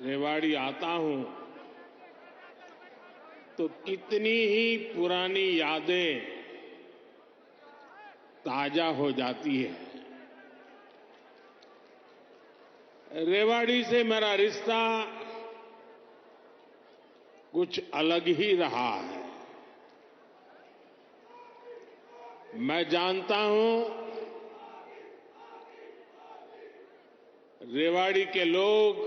रेवाड़ी आता हूं तो कितनी ही पुरानी यादें ताजा हो जाती है। रेवाड़ी से मेरा रिश्ता कुछ अलग ही रहा है। मैं जानता हूं रेवाड़ी के लोग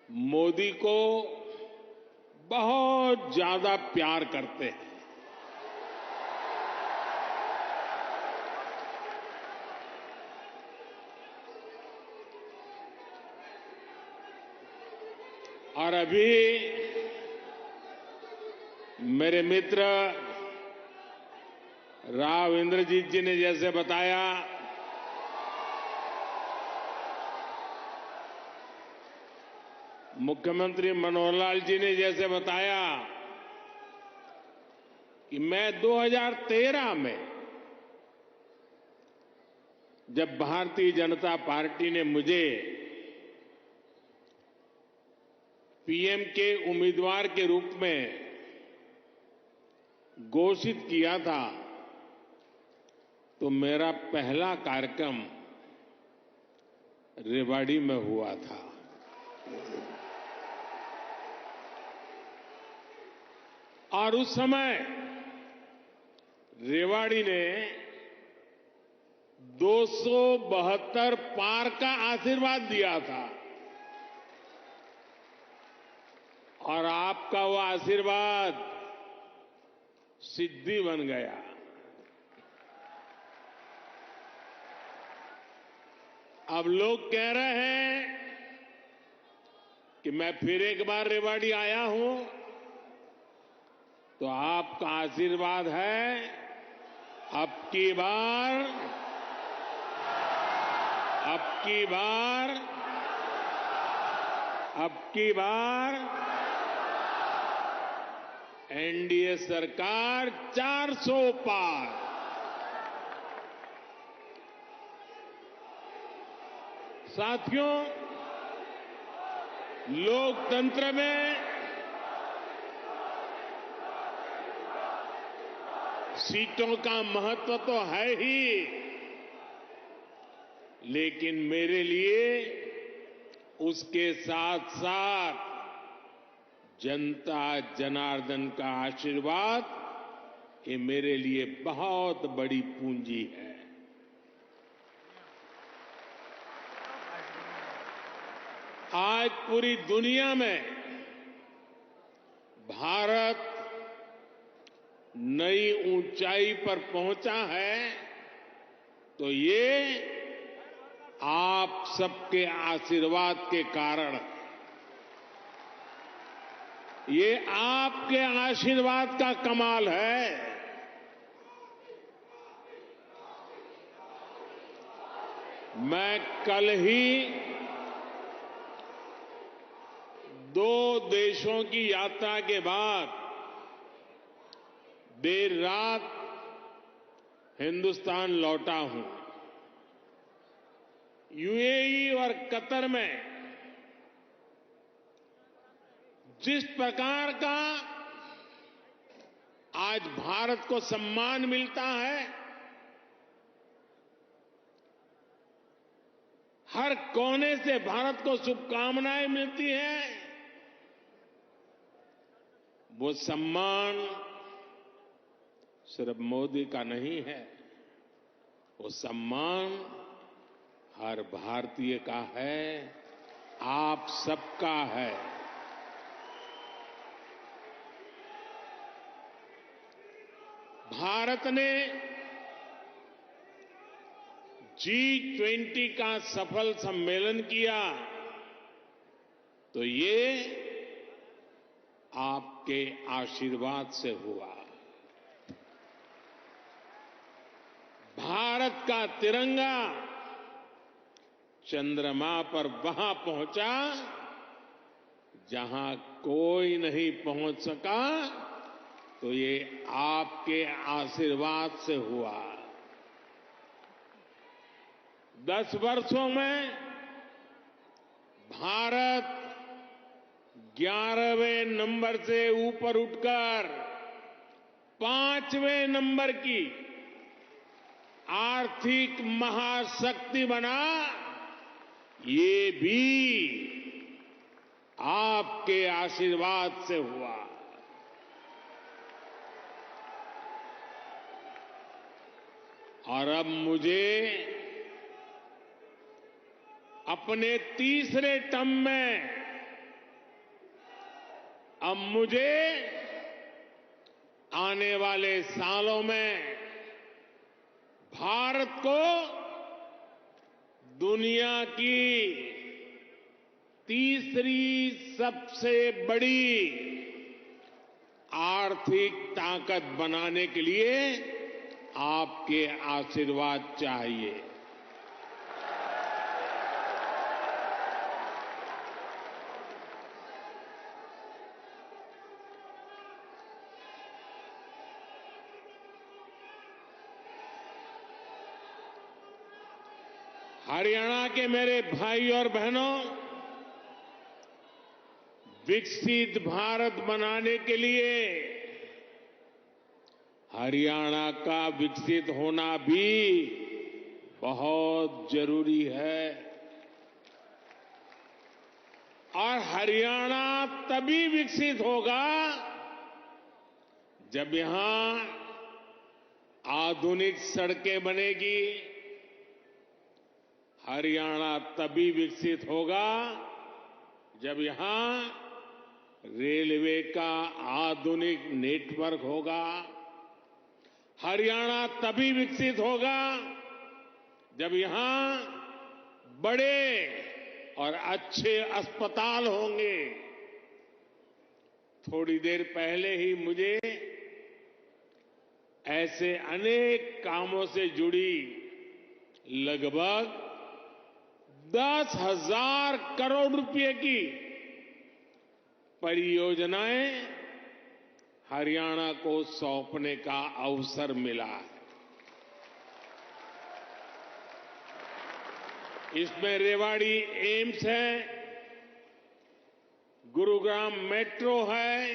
मोदी को बहुत ज्यादा प्यार करते हैं। और अभी मेरे मित्र राव इंद्रजीत जी ने जैसे बताया, मुख्यमंत्री मनोहर लाल जी ने जैसे बताया कि मैं 2013 में जब भारतीय जनता पार्टी ने मुझे पीएम के उम्मीदवार के रूप में घोषित किया था, तो मेरा पहला कार्यक्रम रेवाड़ी में हुआ था। और उस समय रेवाड़ी ने 272 पार का आशीर्वाद दिया था और आपका वो आशीर्वाद सिद्धि बन गया। अब लोग कह रहे हैं कि मैं फिर एक बार रेवाड़ी आया हूं, तो आपका आशीर्वाद है अब की बार एनडीए सरकार 400 पार। साथियों, लोकतंत्र में सीटों का महत्व तो है ही, लेकिन मेरे लिए उसके साथ साथ जनता जनार्दन का आशीर्वाद, ये मेरे लिए बहुत बड़ी पूंजी है। आज पूरी दुनिया में भारत नई ऊंचाई पर पहुंचा है, तो ये आप सबके आशीर्वाद के कारण, ये आपके आशीर्वाद का कमाल है। मैं कल ही 2 देशों की यात्रा के बाद देर रात हिंदुस्तान लौटा हूं। यूएई और कतर में जिस प्रकार का आज भारत को सम्मान मिलता है, हर कोने से भारत को शुभकामनाएं मिलती हैं, वो सम्मान सिर्फ मोदी का नहीं है, वो सम्मान हर भारतीय का है, आप सबका है। भारत ने G20 का सफल सम्मेलन किया, तो ये आपके आशीर्वाद से हुआ। भारत का तिरंगा चंद्रमा पर वहां पहुंचा जहां कोई नहीं पहुंच सका, तो ये आपके आशीर्वाद से हुआ। 10 वर्षों में भारत 11वें नंबर से ऊपर उठकर 5वें नंबर की आर्थिक महाशक्ति बना, ये भी आपके आशीर्वाद से हुआ। और अब मुझे अपने तीसरे टर्म में आने वाले सालों में भारत को दुनिया की तीसरी सबसे बड़ी आर्थिक ताकत बनाने के लिए आपके आशीर्वाद चाहिए। हरियाणा के मेरे भाई और बहनों, विकसित भारत बनाने के लिए हरियाणा का विकसित होना भी बहुत जरूरी है। और हरियाणा तभी विकसित होगा जब यहां आधुनिक सड़कें बनेगी। हरियाणा तभी विकसित होगा जब यहां रेलवे का आधुनिक नेटवर्क होगा। हरियाणा तभी विकसित होगा जब यहां बड़े और अच्छे अस्पताल होंगे। थोड़ी देर पहले ही मुझे ऐसे अनेक कामों से जुड़ी लगभग 10,000 करोड़ रुपए की परियोजनाएं हरियाणा को सौंपने का अवसर मिला है। इसमें रेवाड़ी एम्स है, गुरुग्राम मेट्रो है,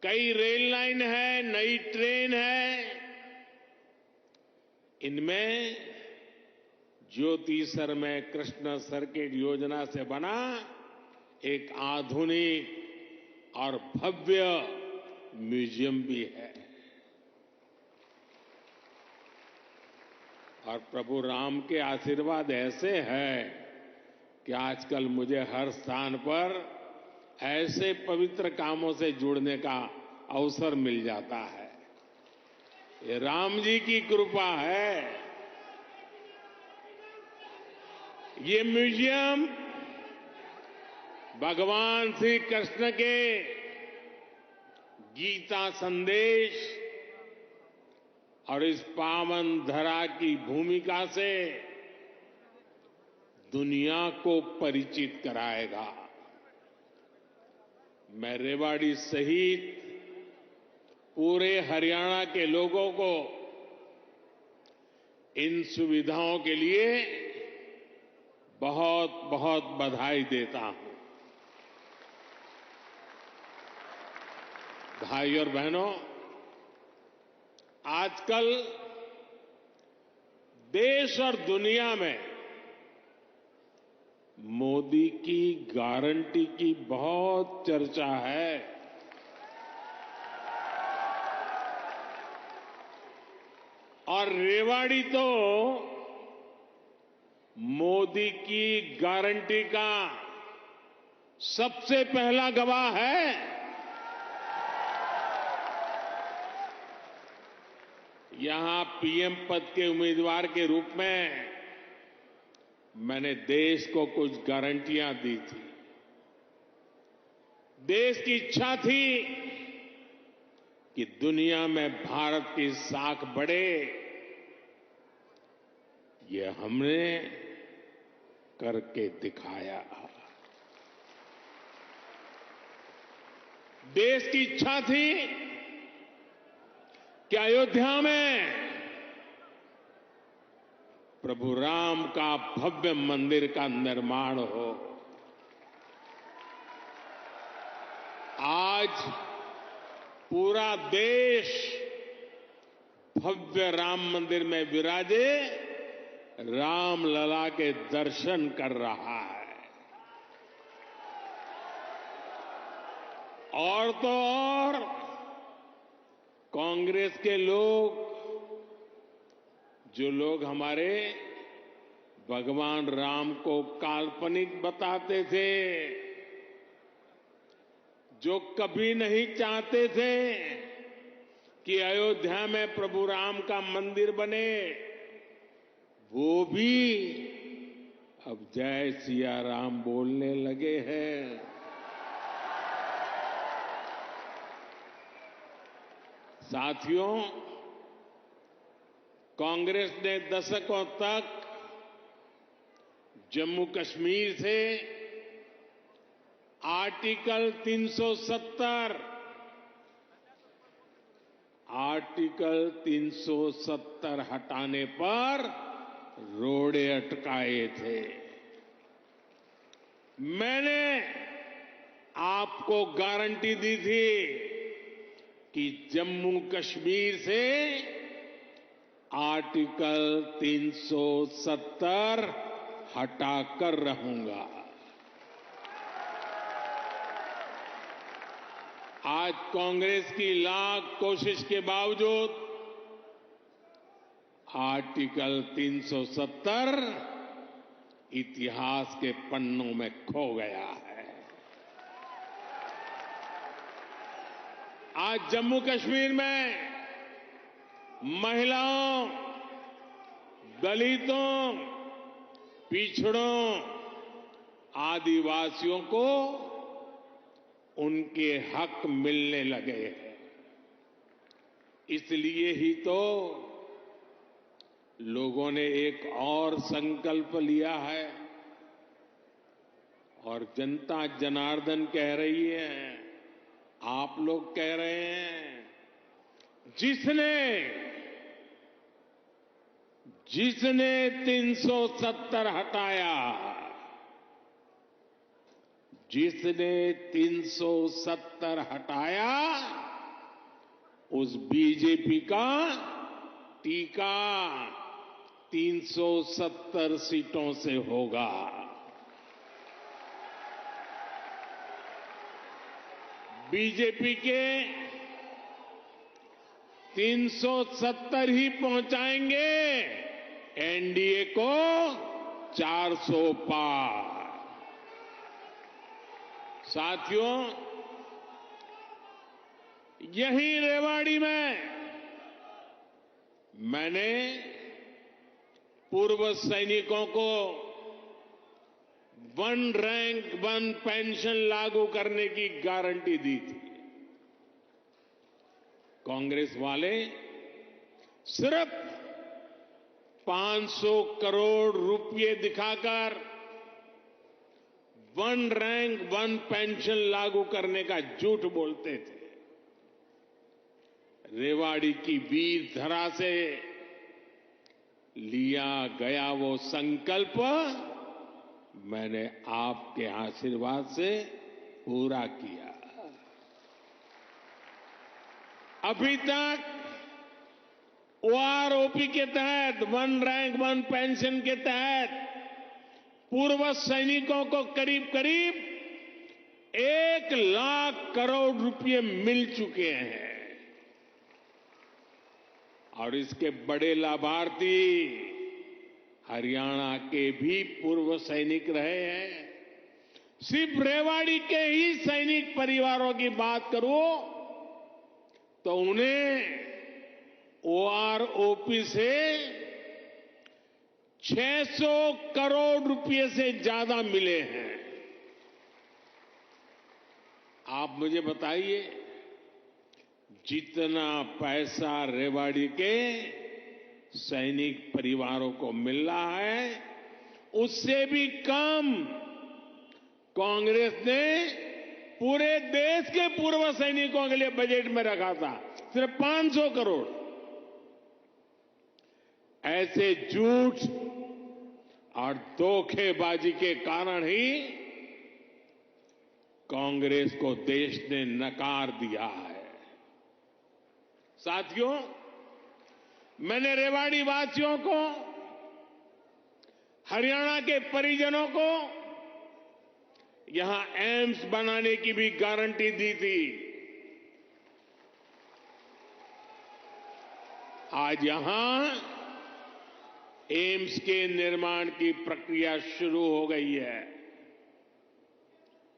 कई रेल लाइन है, नई ट्रेन है। इनमें ज्योति सरमय कृष्ण सर्किट योजना से बना एक आधुनिक और भव्य म्यूजियम भी है। और प्रभु राम के आशीर्वाद ऐसे हैं कि आजकल मुझे हर स्थान पर ऐसे पवित्र कामों से जुड़ने का अवसर मिल जाता है। ये राम जी की कृपा है। ये म्यूजियम भगवान श्री कृष्ण के गीता संदेश और इस पावन धरा की भूमिका से दुनिया को परिचित कराएगा। मैं रेवाड़ी सहित पूरे हरियाणा के लोगों को इन सुविधाओं के लिए बहुत बहुत बधाई देता हूं। भाई और बहनों, आजकल देश और दुनिया में मोदी की गारंटी की बहुत चर्चा है। और रेवाड़ी तो मोदी की गारंटी का सबसे पहला गवाह है। यहां पीएम पद के उम्मीदवार के रूप में मैंने देश को कुछ गारंटियां दी थी। देश की इच्छा थी कि दुनिया में भारत की साख बढ़े। ये हमने करके दिखाया। देश की इच्छा थी कि अयोध्या में प्रभु राम का भव्य मंदिर का निर्माण हो। आज पूरा देश भव्य राम मंदिर में विराजे रामलला के दर्शन कर रहा है। और तो और कांग्रेस के लोग, जो लोग हमारे भगवान राम को काल्पनिक बताते थे, जो कभी नहीं चाहते थे कि अयोध्या में प्रभु राम का मंदिर बने, वो भी अब जय सिया राम बोलने लगे हैं। साथियों, कांग्रेस ने दशकों तक जम्मू कश्मीर से आर्टिकल 370 हटाने पर रोड़े अटकाए थे। मैंने आपको गारंटी दी थी कि जम्मू कश्मीर से आर्टिकल 370 हटाकर रहूंगा। आज कांग्रेस की लाख कोशिश के बावजूद आर्टिकल 370 इतिहास के पन्नों में खो गया है। आज जम्मू कश्मीर में महिलाओं, दलितों, पिछड़ों, आदिवासियों को उनके हक मिलने लगे हैं। इसलिए ही तो लोगों ने एक और संकल्प लिया है और जनता जनार्दन कह रही है, आप लोग कह रहे हैं, जिसने 370 हटाया, जिसने 370 हटाया, उस बीजेपी का टीका 370 सीटों से होगा। बीजेपी के 370 ही पहुंचाएंगे एनडीए को 400 पार। साथियों, यहीं रेवाड़ी में मैंने पूर्व सैनिकों को 1 रैंक 1 पेंशन लागू करने की गारंटी दी थी। कांग्रेस वाले सिर्फ 500 करोड़ रुपए दिखाकर 1 रैंक 1 पेंशन लागू करने का झूठ बोलते थे। रेवाड़ी की वीर धरा से लिया गया वो संकल्प मैंने आपके आशीर्वाद से पूरा किया। अभी तक ओआरओपी के तहत 1 रैंक 1 पेंशन के तहत पूर्व सैनिकों को करीब करीब 1 लाख करोड़ रुपए मिल चुके हैं और इसके बड़े लाभार्थी हरियाणा के भी पूर्व सैनिक रहे हैं। सिर्फ रेवाड़ी के ही सैनिक परिवारों की बात करूं तो उन्हें ओआरओपी से 600 करोड़ रुपए से ज्यादा मिले हैं। आप मुझे बताइए, जितना पैसा रेवाड़ी के सैनिक परिवारों को मिल रहा है, उससे भी कम कांग्रेस ने पूरे देश के पूर्व सैनिकों के लिए बजट में रखा था, सिर्फ 500 करोड़। ऐसे झूठ और धोखेबाजी के कारण ही कांग्रेस को देश ने नकार दिया है। साथियों, मैंने रेवाड़ी वासियों को, हरियाणा के परिजनों को यहां एम्स बनाने की भी गारंटी दी थी। आज यहां एम्स के निर्माण की प्रक्रिया शुरू हो गई है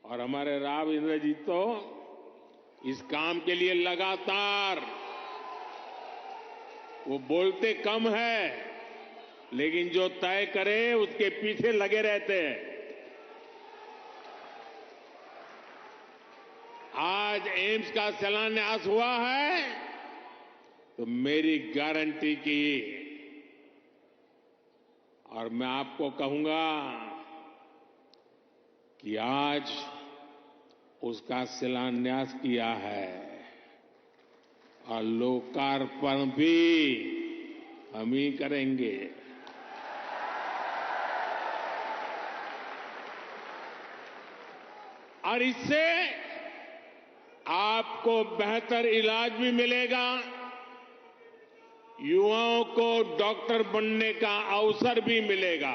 और हमारे राव इंद्रजीत तो इस काम के लिए लगातार, वो बोलते कम है लेकिन जो तय करे उसके पीछे लगे रहते हैं। आज एम्स का शिलान्यास हुआ है तो मेरी गारंटी की, और मैं आपको कहूंगा कि आज उसका शिलान्यास किया है और लोकार्पण भी हम ही करेंगे। और इससे आपको बेहतर इलाज भी मिलेगा, युवाओं को डॉक्टर बनने का अवसर भी मिलेगा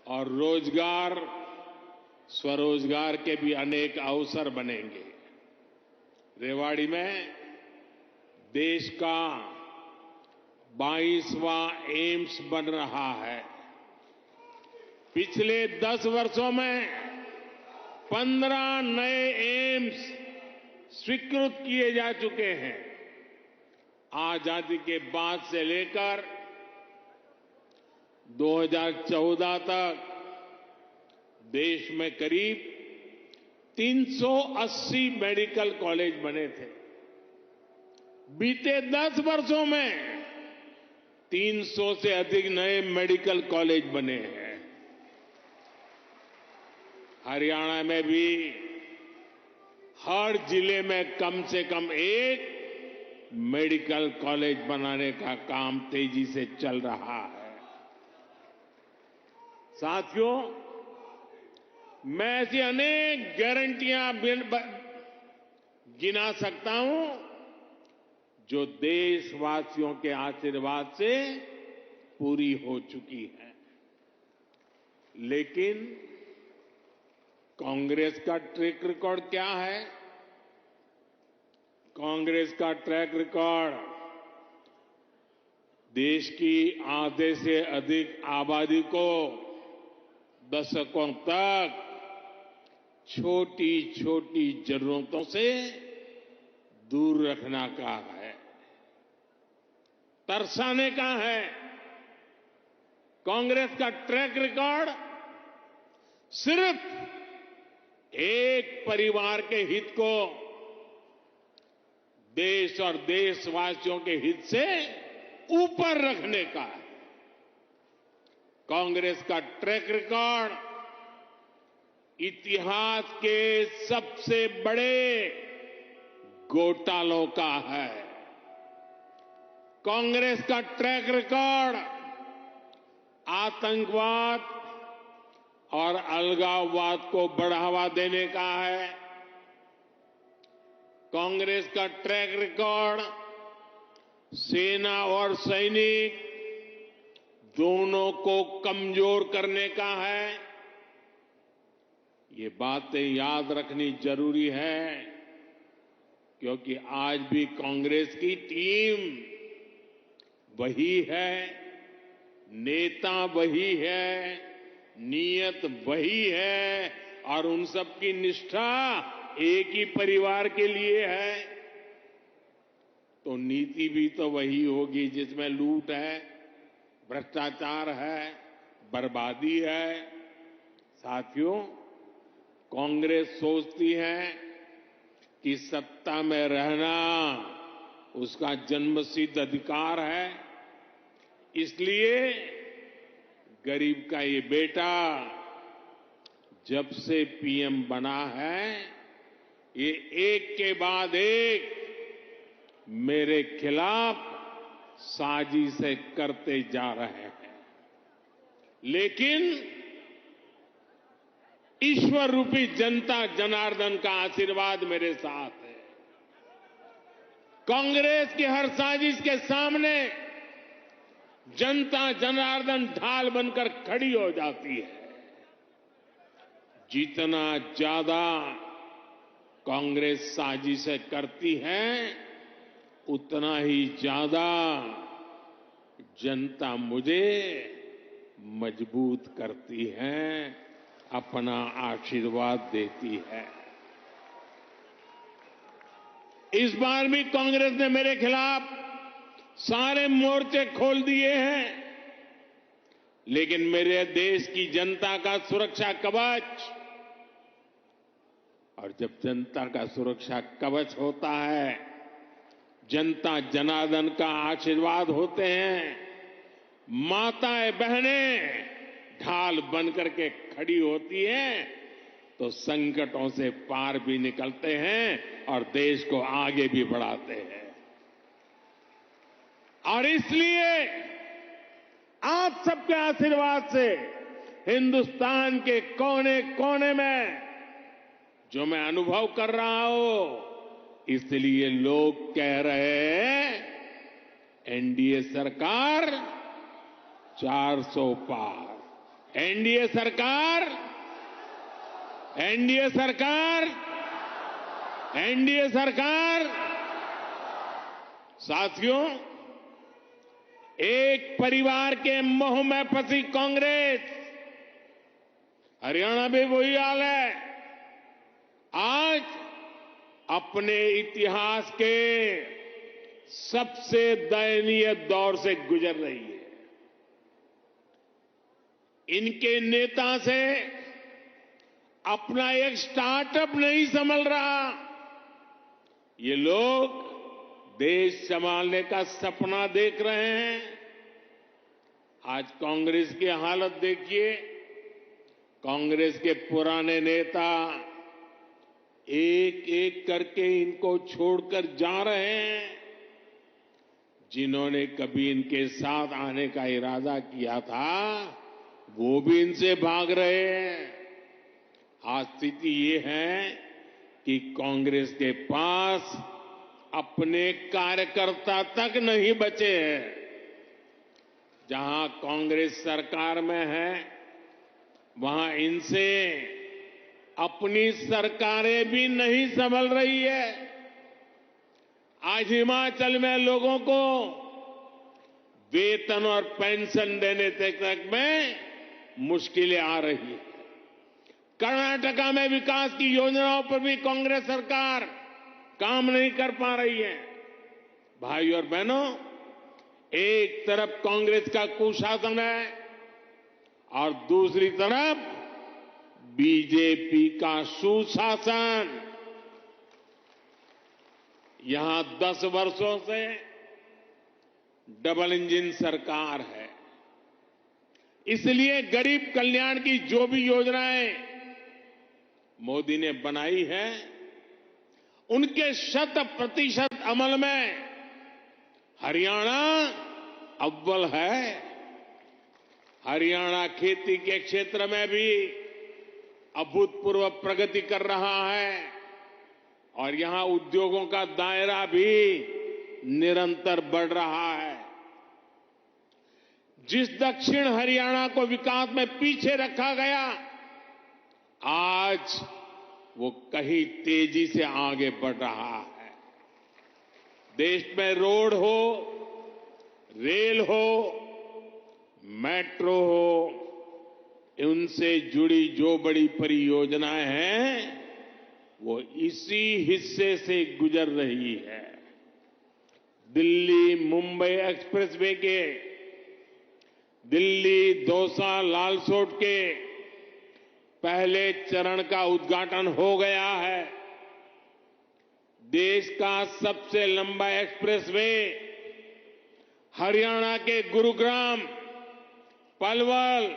और रोजगार, स्वरोजगार के भी अनेक अवसर बनेंगे। रेवाड़ी में देश का 22वां एम्स बन रहा है। पिछले 10 वर्षों में 15 नए एम्स स्वीकृत किए जा चुके हैं। आजादी के बाद से लेकर 2014 तक देश में करीब 380 मेडिकल कॉलेज बने थे। बीते 10 वर्षों में 300 से अधिक नए मेडिकल कॉलेज बने हैं। हरियाणा में भी हर जिले में कम से कम एक मेडिकल कॉलेज बनाने का काम तेजी से चल रहा है। साथियों, मैं ऐसी अनेक गारंटियां गिना सकता हूं जो देशवासियों के आशीर्वाद से पूरी हो चुकी है। लेकिन कांग्रेस का ट्रैक रिकॉर्ड क्या है? कांग्रेस का ट्रैक रिकॉर्ड देश की आधे से अधिक आबादी को दशकों तक छोटी छोटी जरूरतों से दूर रखना का है, तरसाने का है। कांग्रेस का ट्रैक रिकॉर्ड सिर्फ एक परिवार के हित को देश और देशवासियों के हित से ऊपर रखने का है। कांग्रेस का ट्रैक रिकॉर्ड इतिहास के सबसे बड़े घोटालों का है। कांग्रेस का ट्रैक रिकॉर्ड आतंकवाद और अलगाववाद को बढ़ावा देने का है। कांग्रेस का ट्रैक रिकॉर्ड सेना और सैनिक दोनों को कमजोर करने का है। ये बातें याद रखनी जरूरी है क्योंकि आज भी कांग्रेस की टीम वही है, नेता वही है, नीयत वही है और उन सब की निष्ठा एक ही परिवार के लिए है। तो नीति भी तो वही होगी जिसमें लूट है, भ्रष्टाचार है, बर्बादी है। साथियों, कांग्रेस सोचती है कि सत्ता में रहना उसका जन्मसिद्ध अधिकार है, इसलिए गरीब का ये बेटा जब से पीएम बना है, ये एक के बाद एक मेरे खिलाफ साजिशें करते जा रहे हैं। लेकिन ईश्वर रूपी जनता जनार्दन का आशीर्वाद मेरे साथ है। कांग्रेस की हर साजिश के सामने जनता जनार्दन ढाल बनकर खड़ी हो जाती है। जितना ज्यादा कांग्रेस साजिशें करती है, उतना ही ज्यादा जनता मुझे मजबूत करती है, अपना आशीर्वाद देती है। इस बार भी कांग्रेस ने मेरे खिलाफ सारे मोर्चे खोल दिए हैं, लेकिन मेरे देश की जनता का सुरक्षा कवच, और जब जनता का सुरक्षा कवच होता है, जनता जनार्दन का आशीर्वाद होते हैं, माताएं बहनें ढाल बनकर के खड़ी होती हैं, तो संकटों से पार भी निकलते हैं और देश को आगे भी बढ़ाते हैं। और इसलिए आप सबके आशीर्वाद से हिंदुस्तान के कोने कोने में जो मैं अनुभव कर रहा हूं, इसलिए लोग कह रहे हैं एनडीए सरकार 400 पार। एनडीए सरकार, एनडीए सरकार, एनडीए सरकार। साथियों, एक परिवार के मोह में फंसी कांग्रेस, हरियाणा में वही हाल है, आज अपने इतिहास के सबसे दयनीय दौर से गुजर रही है। इनके नेता से अपना एक स्टार्टअप नहीं संभल रहा। ये लोग देश संभालने का सपना देख रहे हैं। आज कांग्रेस की हालत देखिए। कांग्रेस के पुराने नेता एक एक करके इनको छोड़कर जा रहे हैं। जिन्होंने कभी इनके साथ आने का इरादा किया था, वो भी इनसे भाग रहे हैं। आज स्थिति ये है कि कांग्रेस के पास अपने कार्यकर्ता तक नहीं बचे हैं। जहां कांग्रेस सरकार में है, वहां इनसे अपनी सरकारें भी नहीं संभल रही है। आज हिमाचल में लोगों को वेतन और पेंशन देने तक में मुश्किलें आ रही है। कर्नाटका में विकास की योजनाओं पर भी कांग्रेस सरकार काम नहीं कर पा रही है। भाई और बहनों, एक तरफ कांग्रेस का कुशासन है और दूसरी तरफ बीजेपी का सुशासन। यहां 10 वर्षों से डबल इंजन सरकार है। इसलिए गरीब कल्याण की जो भी योजनाएं मोदी ने बनाई है, उनके 100% अमल में हरियाणा अव्वल है। हरियाणा खेती के क्षेत्र में भी अभूतपूर्व प्रगति कर रहा है और यहां उद्योगों का दायरा भी निरंतर बढ़ रहा है। जिस दक्षिण हरियाणा को विकास में पीछे रखा गया, आज वो कहीं तेजी से आगे बढ़ रहा है। देश में रोड हो, रेल हो, मेट्रो हो, उनसे जुड़ी जो बड़ी परियोजनाएं हैं, वो इसी हिस्से से गुजर रही है। दिल्ली मुंबई एक्सप्रेसवे के, दिल्ली दौसा लालसोट के पहले चरण का उद्घाटन हो गया है। देश का सबसे लंबा एक्सप्रेसवे हरियाणा के गुरुग्राम, पलवल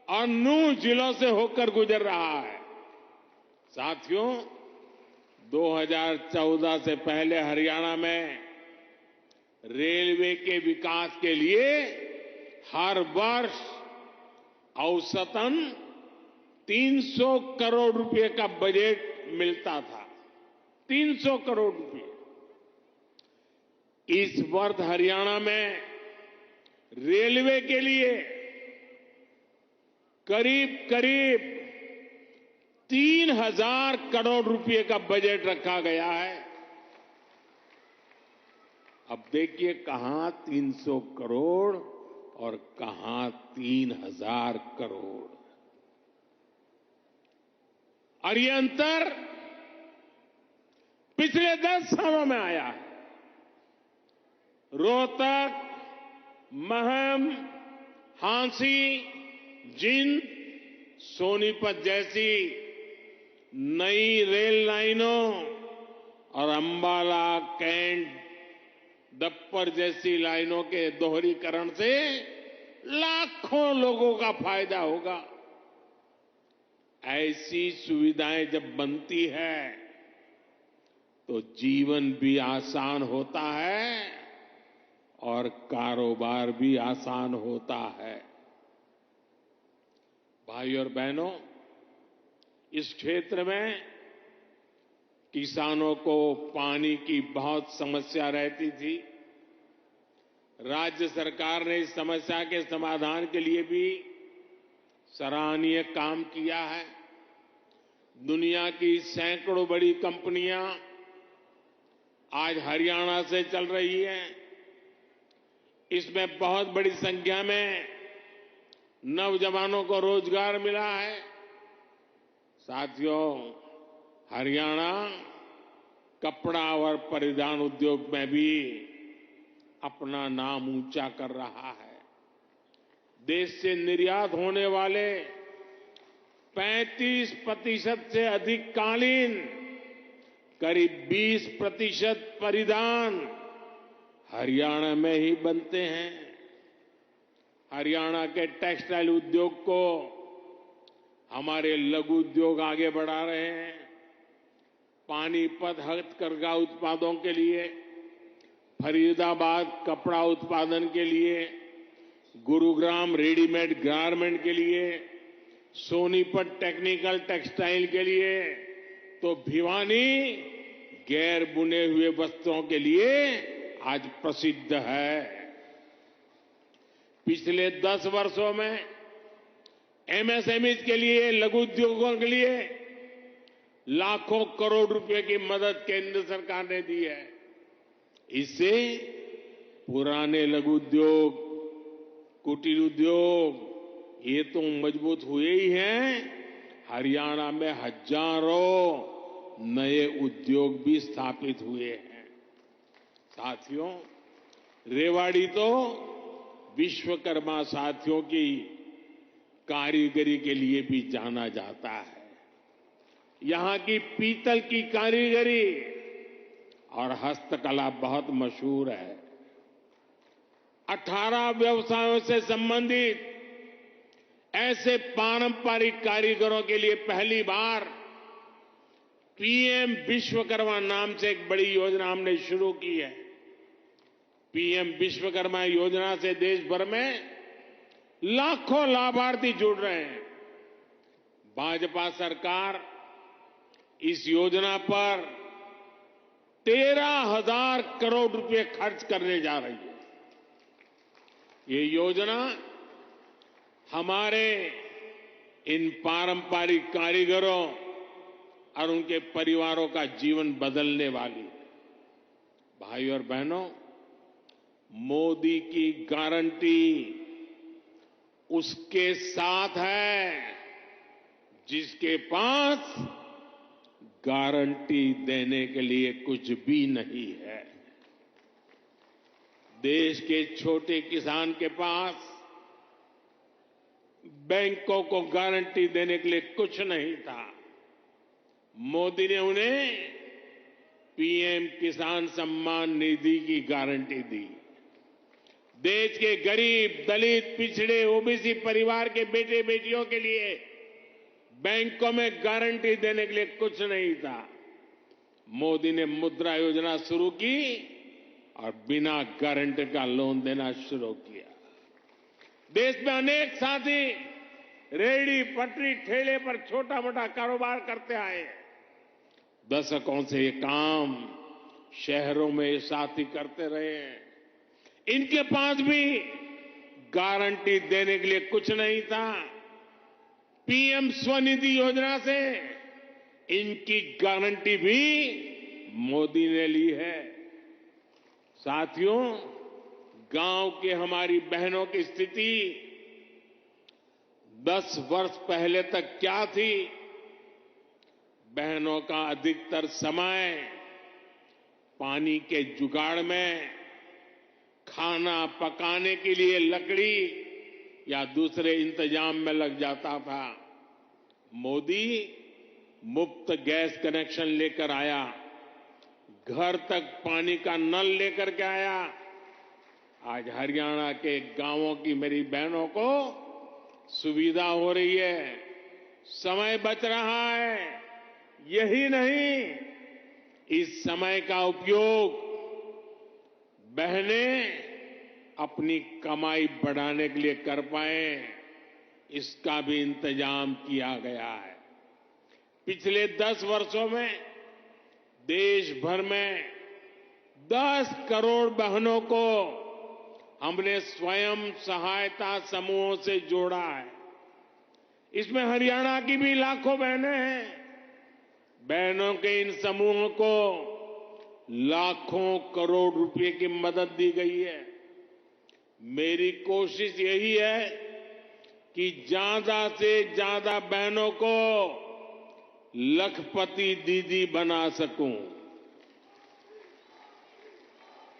और नूंह जिलों से होकर गुजर रहा है। साथियों, 2014 से पहले हरियाणा में रेलवे के विकास के लिए हर वर्ष औसतन 300 करोड़ रुपए का बजट मिलता था। 300 करोड़ रुपए। इस वर्ष हरियाणा में रेलवे के लिए करीब करीब 3,000 करोड़ रुपए का बजट रखा गया है। अब देखिए कहां 300 करोड़ और कहां 3,000 करोड़। और ये अंतर पिछले 10 सालों में आया है। रोहतक, महम, हांसी, जिंद, सोनीपत जैसी नई रेल लाइनों और अंबाला, कैंट, दप्पर जैसी लाइनों के दोहरीकरण से लाखों लोगों का फायदा होगा। ऐसी सुविधाएं जब बनती है तो जीवन भी आसान होता है और कारोबार भी आसान होता है। भाई और बहनों, इस क्षेत्र में किसानों को पानी की बहुत समस्या रहती थी। राज्य सरकार ने इस समस्या के समाधान के लिए भी सराहनीय काम किया है। दुनिया की सैकड़ों बड़ी कंपनियां आज हरियाणा से चल रही हैं। इसमें बहुत बड़ी संख्या में नौजवानों को रोजगार मिला है। साथियों, हरियाणा कपड़ा और परिधान उद्योग में भी अपना नाम ऊंचा कर रहा है। देश से निर्यात होने वाले 35% से अधिक कालीन, करीब 20% परिधान हरियाणा में ही बनते हैं। हरियाणा के टेक्सटाइल उद्योग को हमारे लघु उद्योग आगे बढ़ा रहे हैं। पानीपत हथकरघा उत्पादों के लिए, फरीदाबाद कपड़ा उत्पादन के लिए, गुरुग्राम रेडीमेड गारमेंट के लिए, सोनीपत टेक्निकल टेक्सटाइल के लिए, तो भिवानी गैर बुने हुए वस्त्रों के लिए आज प्रसिद्ध है। पिछले 10 वर्षों में एमएसएमई के लिए, लघु उद्योगों के लिए लाखों करोड़ रुपए की मदद केंद्र सरकार ने दी है। इससे पुराने लघु उद्योग, कुटीर उद्योग ये तो मजबूत हुए ही हैं, हरियाणा में हजारों नए उद्योग भी स्थापित हुए हैं। साथियों, रेवाड़ी तो विश्वकर्मा साथियों की कारीगरी के लिए भी जाना जाता है। यहां की पीतल की कारीगरी और हस्तकला बहुत मशहूर है। 18 व्यवसायों से संबंधित ऐसे पारंपरिक कारीगरों के लिए पहली बार पीएम विश्वकर्मा नाम से एक बड़ी योजना हमने शुरू की है। पीएम विश्वकर्मा योजना से देश भर में लाखों लाभार्थी जुड़ रहे हैं। भाजपा सरकार इस योजना पर 13,000 करोड़ रुपए खर्च करने जा रही है। ये योजना हमारे इन पारंपरिक कारीगरों और उनके परिवारों का जीवन बदलने वाली है। भाई और बहनों, मोदी की गारंटी उसके साथ है जिसके पास गारंटी देने के लिए कुछ भी नहीं है। देश के छोटे किसान के पास बैंकों को गारंटी देने के लिए कुछ नहीं था। मोदी ने उन्हें पीएम किसान सम्मान निधि की गारंटी दी। देश के गरीब, दलित, पिछड़े, ओबीसी परिवार के बेटे बेटियों के लिए बैंकों में गारंटी देने के लिए कुछ नहीं था। मोदी ने मुद्रा योजना शुरू की और बिना गारंटी का लोन देना शुरू किया। देश में अनेक साथी रेहड़ी पटरी ठेले पर छोटा मोटा कारोबार करते आए। दशकों से ये काम शहरों में साथी करते रहे हैं। इनके पास भी गारंटी देने के लिए कुछ नहीं था। पीएम स्वनिधि योजना से इनकी गारंटी भी मोदी ने ली है। साथियों, गांव की हमारी बहनों की स्थिति 10 वर्ष पहले तक क्या थी? बहनों का अधिकतर समय पानी के जुगाड़ में, खाना पकाने के लिए लकड़ी या दूसरे इंतजाम में लग जाता था। मोदी मुफ्त गैस कनेक्शन लेकर आया, घर तक पानी का नल लेकर के आया। आज हरियाणा के गांवों की मेरी बहनों को सुविधा हो रही है, समय बच रहा है। यही नहीं, इस समय का उपयोग बहनें अपनी कमाई बढ़ाने के लिए कर पाए, इसका भी इंतजाम किया गया है। पिछले 10 वर्षों में देश भर में 10 करोड़ बहनों को हमने स्वयं सहायता समूहों से जोड़ा है। इसमें हरियाणा की भी लाखों बहनें हैं। बहनों के इन समूहों को लाखों करोड़ रुपए की मदद दी गई है। मेरी कोशिश यही है कि ज्यादा से ज्यादा बहनों को लखपति दीदी बना सकूं।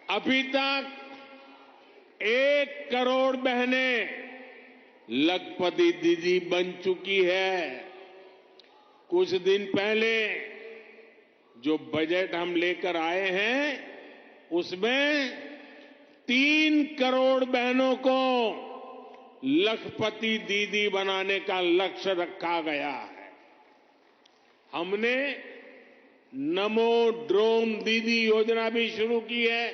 अभी तक 1 करोड़ बहनें लखपति दीदी बन चुकी है। कुछ दिन पहले जो बजट हम लेकर आए हैं, उसमें 3 करोड़ बहनों को लखपति दीदी बनाने का लक्ष्य रखा गया है। हमने नमो ड्रोन दीदी योजना भी शुरू की है।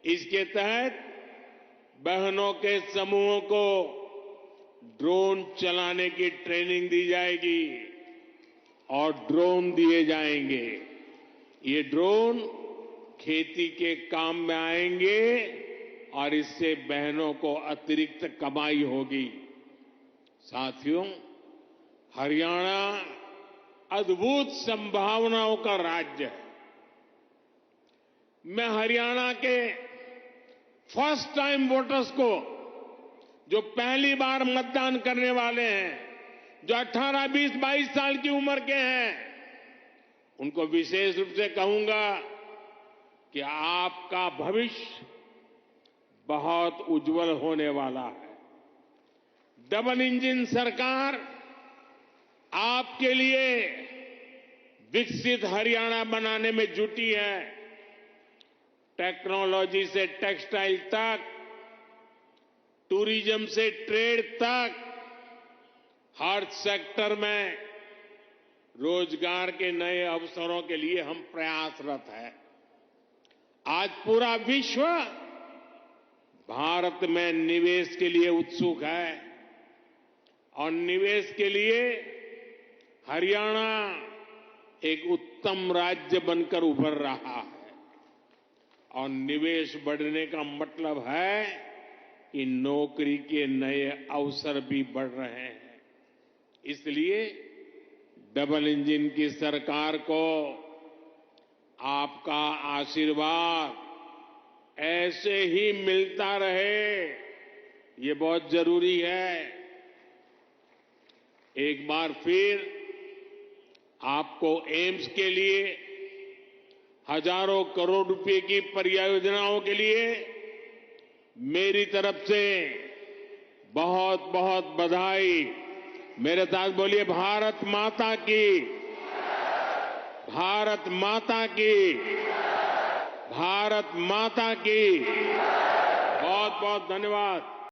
इसके तहत बहनों के समूहों को ड्रोन चलाने की ट्रेनिंग दी जाएगी और ड्रोन दिए जाएंगे। ये ड्रोन खेती के काम में आएंगे और इससे बहनों को अतिरिक्त कमाई होगी। साथियों, हरियाणा अद्भुत संभावनाओं का राज्य है। मैं हरियाणा के फर्स्ट टाइम वोटर्स को, जो पहली बार मतदान करने वाले हैं, जो 18, 20, 22 साल की उम्र के हैं, उनको विशेष रूप से कहूंगा कि आपका भविष्य बहुत उज्जवल होने वाला है। डबल इंजन सरकार आपके लिए विकसित हरियाणा बनाने में जुटी है। टेक्नोलॉजी से टेक्सटाइल तक, टूरिज्म से ट्रेड तक, हर सेक्टर में रोजगार के नए अवसरों के लिए हम प्रयासरत हैं। आज पूरा विश्व भारत में निवेश के लिए उत्सुक है और निवेश के लिए हरियाणा एक उत्तम राज्य बनकर उभर रहा है। और निवेश बढ़ने का मतलब है कि नौकरी के नए अवसर भी बढ़ रहे हैं। इसलिए डबल इंजन की सरकार को आपका आशीर्वाद ऐसे ही मिलता रहे, ये बहुत जरूरी है। एक बार फिर आपको एम्स के लिए हजारों करोड़ रुपए की परियोजनाओं के लिए मेरी तरफ से बहुत बहुत बधाई। मेरे साथ बोलिए, भारत माता की, भारत माता की, भारत माता की। बहुत बहुत धन्यवाद।